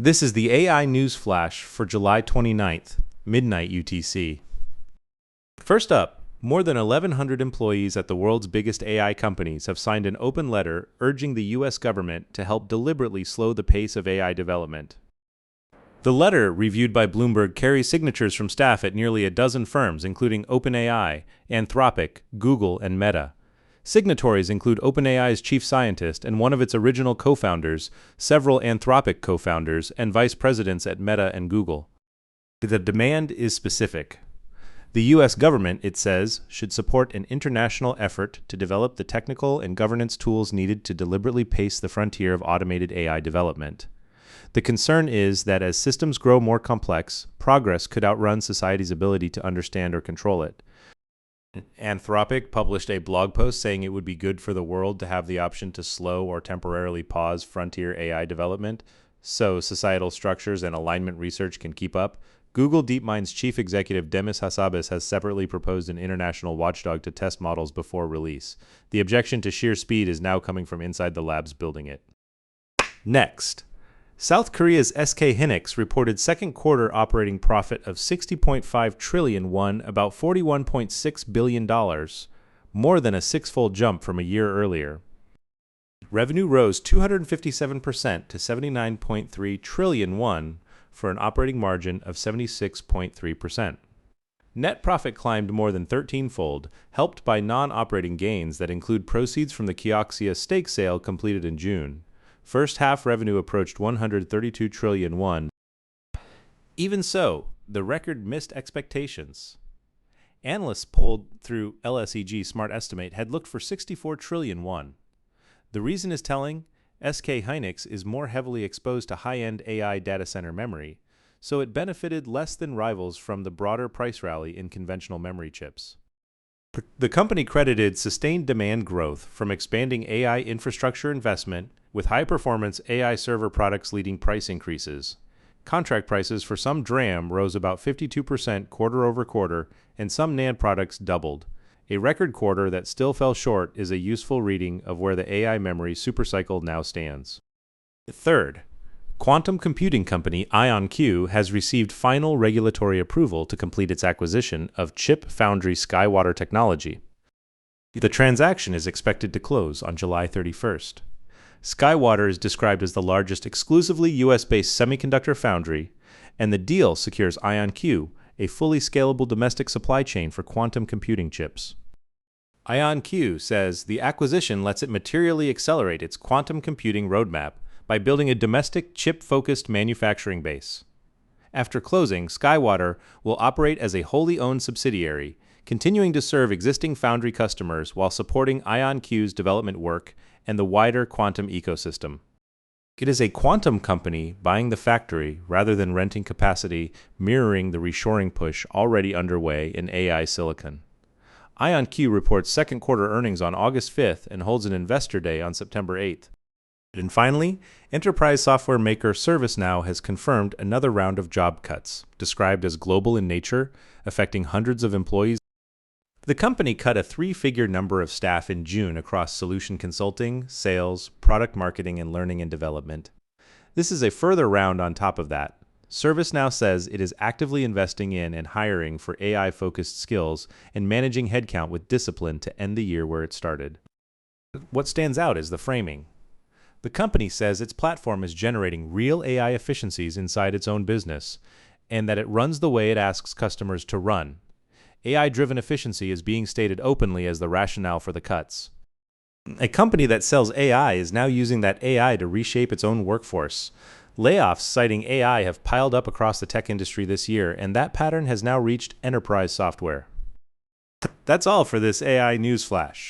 This is the AI News Flash for July 29th, midnight UTC. First up, more than 1,100 employees at the world's biggest AI companies have signed an open letter urging the U.S. government to help deliberately slow the pace of AI development. The letter, reviewed by Bloomberg, carries signatures from staff at nearly a dozen firms, including OpenAI, Anthropic, Google, and Meta. Signatories include OpenAI's chief scientist and one of its original co-founders, several Anthropic co-founders, and vice presidents at Meta and Google. The demand is specific. The U.S. government, it says, should support an international effort to develop the technical and governance tools needed to deliberately pace the frontier of automated AI development. The concern is that as systems grow more complex, progress could outrun society's ability to understand or control it. Anthropic published a blog post saying it would be good for the world to have the option to slow or temporarily pause frontier AI development so societal structures and alignment research can keep up. Google DeepMind's chief executive Demis Hassabis has separately proposed an international watchdog to test models before release. The objection to sheer speed is now coming from inside the labs building it. Next, South Korea's SK Hynix reported second quarter operating profit of 60.5 trillion won, about $41.6 billion, more than a six-fold jump from a year earlier. Revenue rose 257% to 79.3 trillion won for an operating margin of 76.3%. Net profit climbed more than 13-fold, helped by non-operating gains that include proceeds from the Kioxia stake sale completed in June. First half revenue approached 132 trillion won. Even so, the record missed expectations. Analysts polled through LSEG Smart Estimate had looked for 64 trillion won. The reason is telling. SK Hynix is more heavily exposed to high-end AI data center memory, so it benefited less than rivals from the broader price rally in conventional memory chips. The company credited sustained demand growth from expanding AI infrastructure investment, with high-performance AI server products leading price increases. Contract prices for some DRAM rose about 52% quarter-over-quarter, and some NAND products doubled. A record quarter that still fell short is a useful reading of where the AI memory supercycle now stands. Third, quantum computing company IonQ has received final regulatory approval to complete its acquisition of chip foundry SkyWater technology. The transaction is expected to close on July 31st. SkyWater is described as the largest exclusively US-based semiconductor foundry, and the deal secures IonQ, a fully scalable domestic supply chain for quantum computing chips. IonQ says the acquisition lets it materially accelerate its quantum computing roadmap by building a domestic chip-focused manufacturing base. After closing, SkyWater will operate as a wholly owned subsidiary, continuing to serve existing foundry customers while supporting IonQ's development work and the wider quantum ecosystem. It is a quantum company buying the factory rather than renting capacity, mirroring the reshoring push already underway in AI silicon. IonQ reports second quarter earnings on August 5th and holds an investor day on September 8th. And finally, enterprise software maker ServiceNow has confirmed another round of job cuts, described as global in nature, affecting hundreds of employees. The company cut a three-figure number of staff in June across solution consulting, sales, product marketing, and learning and development. This is a further round on top of that. ServiceNow says it is actively investing in and hiring for AI-focused skills and managing headcount with discipline to end the year where it started. What stands out is the framing. The company says its platform is generating real AI efficiencies inside its own business, and that it runs the way it asks customers to run. AI-driven efficiency is being stated openly as the rationale for the cuts. A company that sells AI is now using that AI to reshape its own workforce. Layoffs citing AI have piled up across the tech industry this year, and that pattern has now reached enterprise software. That's all for this AI News Flash.